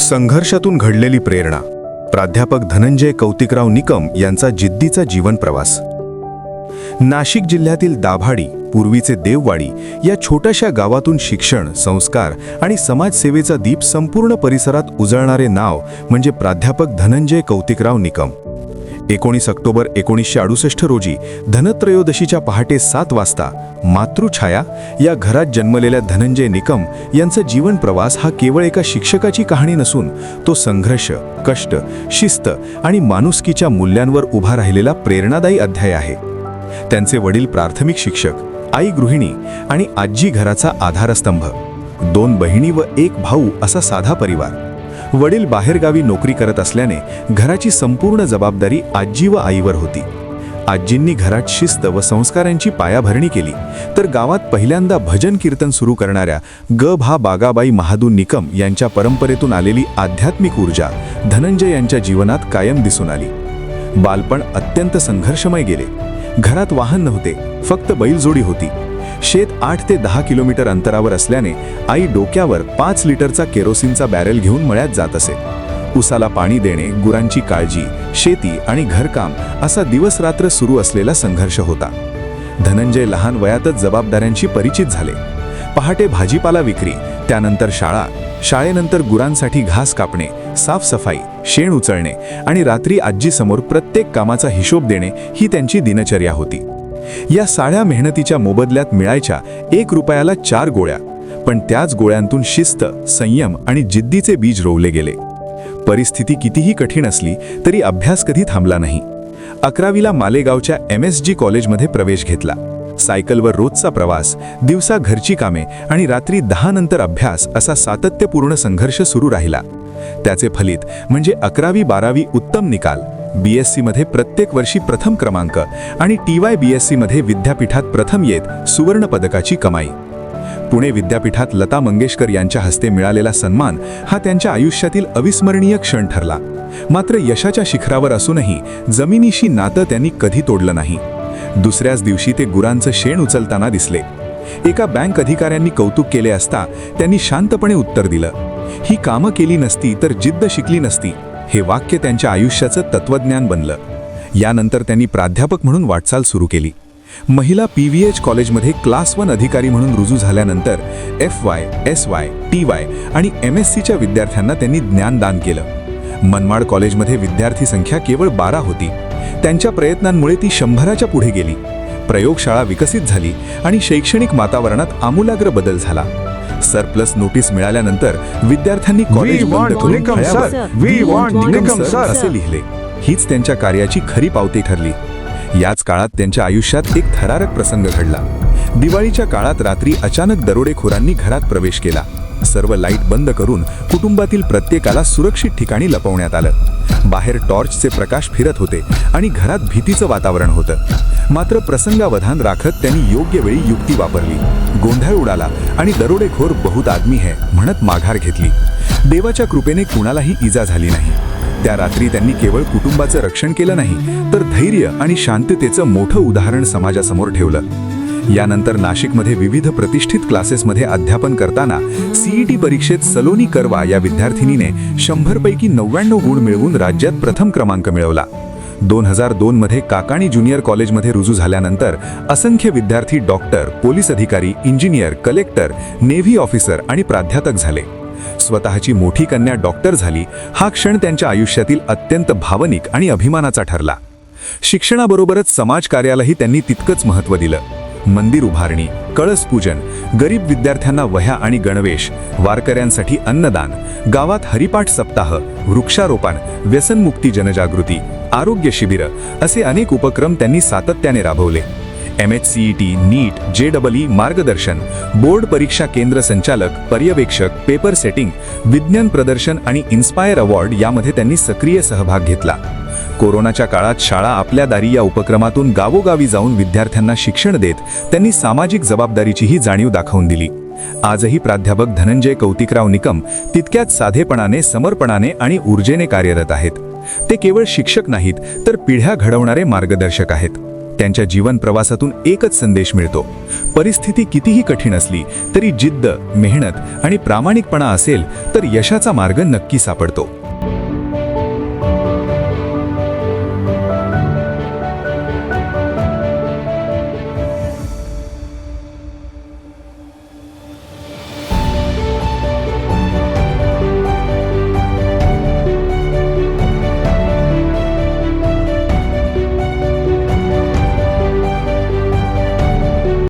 संघर्षातून घडलेली प्रेरणा. प्राध्यापक धनंजय कौतिकराव निकम यांचा जिद्दीचा जीवन प्रवास. नाशिक जिल्ह्यातील दाभाडी, पूर्वीचे देववाडी या छोट्याशा गावातून शिक्षण, संस्कार आणि समाजसेवेचा दीप संपूर्ण परिसरात उजळणारे नाव म्हणजे प्राध्यापक धनंजय कौतिकराव निकम. 19 ऑक्टोबर 1968 रोजी धनत्रयोदशीच्या पहाटे 7 वाजता मातृछाया या घरात जन्मलेल्या धनंजय निकम यांचा जीवन प्रवास हा केवळ एका शिक्षकाची कहाणी नसून तो संघर्ष, कष्ट, शिस्त आणि माणुसकीच्या मूल्यांवर उभा राहिलेला प्रेरणादायी अध्याय आहे. त्यांचे वडील प्राथमिक शिक्षक, आई गृहिणी आणि आजी घराचा आधारस्तंभ. 2 बहिणी व 1 भाऊ असा साधा परिवार. वडील बाहेरगावी नोकरी करत असल्याने घराची संपूर्ण जबाबदारी आजी व आईवर होती. आजींनी घरात शिस्त व संस्कारांची पायाभरणी केली, तर गावात पहिल्यांदा भजन कीर्तन सुरू करणाऱ्या भा बागाबाई महादू निकम यांच्या परंपरेतून आलेली आध्यात्मिक ऊर्जा धनंजय यांच्या जीवनात कायम दिसून आली. बालपण अत्यंत संघर्षमय गेले. घरात वाहन नव्हते, फक्त बैलजोडी होती. शेत 8 ते 10 किलोमीटर अंतरावर असल्याने आई डोक्यावर 5 लिटरचा केरोसिनचा बॅरेल घेऊन मळ्यात जात असे. उसाला पाणी देणे, गुरांची काळजी, शेती आणि घरकाम असा दिवसरात्र सुरू असलेला संघर्ष होता. धनंजय लहान वयातच जबाबदाऱ्यांशी परिचित झाले. पहाटे भाजीपाला विक्री, त्यानंतर शाळा, शाळेनंतर गुरांसाठी घास कापणे, साफसफाई, शेण उचलणे आणि रात्री आजीसमोर प्रत्येक कामाचा हिशोब देणे ही त्यांची दिनचर्या होती. या साऱ्या मेहनतीच्या मोबदल्यात मिळायच्या 1 रुपयाला 4 गोळ्या, पण त्याच गोळ्यांतून शिस्त, संयम आणि जिद्दीचे बीज रोवले गेले. परिस्थिती कितीही कठीण असली तरी अभ्यास कधी थांबला नाही. 11वीला मालेगावच्या MSG कॉलेजमध्ये प्रवेश घेतला. सायकलवर रोजचा प्रवास, दिवसा घरची कामे आणि रात्री 10 नंतर अभ्यास असा सातत्यपूर्ण संघर्ष सुरू राहिला. त्याचे फलित म्हणजे 11वी 12वी उत्तम निकाल, BSc मध्ये प्रत्येक वर्षी प्रथम क्रमांक आणि TYBSc मध्ये विद्यापीठात प्रथम येत सुवर्ण पदकाची कमाई. पुणे विद्यापीठात लता मंगेशकर यांच्या हस्ते मिळालेला सन्मान हा त्यांच्या आयुष्यातील अविस्मरणीय क्षण ठरला. मात्र यशाच्या शिखरावर असूनही जमिनीशी नातं त्यांनी कधी तोडलं नाही. दुसऱ्याच दिवशी ते गुरांचं शेण उचलताना दिसले. एका बँक अधिकाऱ्यांनी कौतुक केले असता त्यांनी शांतपणे उत्तर दिलं, "ही कामं केली नसती तर जिद्द शिकली नसती." हे वाक्य त्यांच्या आयुष्याचं तत्वज्ञान बनलं. यानंतर त्यांनी प्राध्यापक म्हणून वाटचाल सुरू केली. महिला PVH कॉलेजमध्ये क्लास 1 अधिकारी म्हणून रुजू झाल्यानंतर FY, SY, TY आणि MScच्या विद्यार्थ्यांना त्यांनी ज्ञानदान केलं. मनमाड कॉलेजमध्ये विद्यार्थी संख्या केवळ 12 होती. त्यांच्या प्रयत्नांमुळे ती 100च्या पुढे गेली. प्रयोगशाळा विकसित झाली आणि शैक्षणिक वातावरणात आमूलाग्र बदल झाला. सरप्लस नोटीस मिळाल्यानंतर विद्यार्थ्यांनी कॉलेज बंद करून निकम सर असे लिहिले. हीच त्यांच्या कार्याची खरी पावती ठरली. याच काळात त्यांच्या आयुष्यात एक थरारक प्रसंग घडला. दिवाळीच्या काळात रात्री अचानक दरोडेखोरांनी घरात प्रवेश केला. सर्व लाईट बंद करून कुटुंबातील प्रत्येकाला सुरक्षित ठिकाणी लपवण्यात आलं. बाहेर टॉर्चचे प्रकाश फिरत होते आणि घरात भीतीचं वातावरण होतं. मात्र प्रसंगावधान राखत त्यांनी योग्य वेळी युक्ती वापरली. गोंधळ उडाला आणि दरोडेखोर बहुत आदमी है म्हणत माघार घेतली. देवाच्या कृपेने कुणालाही इजा झाली नाही. त्या रात्री त्यांनी केवळ कुटुंबाचं रक्षण केलं नाही, तर धैर्य आणि शांततेचं मोठं उदाहरण समाजासमोर ठेवलं. यानंतर नाशिकमध्ये विविध प्रतिष्ठित क्लासेसमध्ये अध्यापन करताना CET परीक्षेत सलोनी करवा या विद्यार्थिनीने 100 पैकी 99 गुण मिळवून राज्यात प्रथम क्रमांक मिळवला. 2002 मध्ये काकाणी ज्युनियर कॉलेजमध्ये रुजू झाल्यानंतर असंख्य विद्यार्थी डॉक्टर, पोलीस अधिकारी, इंजिनियर, कलेक्टर, नेव्ही ऑफिसर आणि प्राध्यापक झाले. स्वतःची मोठी कन्या डॉक्टर झाली. हा क्षण त्यांच्या आयुष्यातील अत्यंत भावनिक आणि अभिमानाचा ठरला. शिक्षणाबरोबरच समाजकार्यालाही त्यांनी तितकंच महत्त्व दिलं. मंदिर उभारणी, कळस पूजन, गरीब विद्यार्थ्यांना वह्या आणि गणवेश, वारकऱ्यांसाठी अन्नदान, गावात हरिपाठ सप्ताह, वृक्षारोपण, व्यसनमुक्ती जनजागृती, आरोग्य शिबिरं असे अनेक उपक्रम त्यांनी सातत्याने राबवले. MHCET, NEET, JEE मार्गदर्शन, बोर्ड परीक्षा केंद्र संचालक, पर्यवेक्षक, पेपर सेटिंग, विज्ञान प्रदर्शन आणि इन्स्पायर अवॉर्ड यामध्ये त्यांनी सक्रिय सहभाग घेतला. कोरोनाच्या काळात शाळा आपल्या दारी या उपक्रमातून गावोगावी जाऊन विद्यार्थ्यांना शिक्षण देत त्यांनी सामाजिक जबाबदारीचीही जाणीव दाखवून दिली. आजही प्राध्यापक धनंजय कौतिकराव निकम तितक्याच साधेपणाने, समर्पणाने आणि ऊर्जेने कार्यरत आहेत. ते केवळ शिक्षक नाहीत, तर पिढ्या घडवणारे मार्गदर्शक आहेत. त्यांच्या जीवन प्रवासातून एकच संदेश मिळतो. परिस्थिती कितीही कठीण असली तरी जिद्द, मेहनत आणि प्रामाणिकपणा असेल तर यशाचा मार्ग नक्की सापडतो.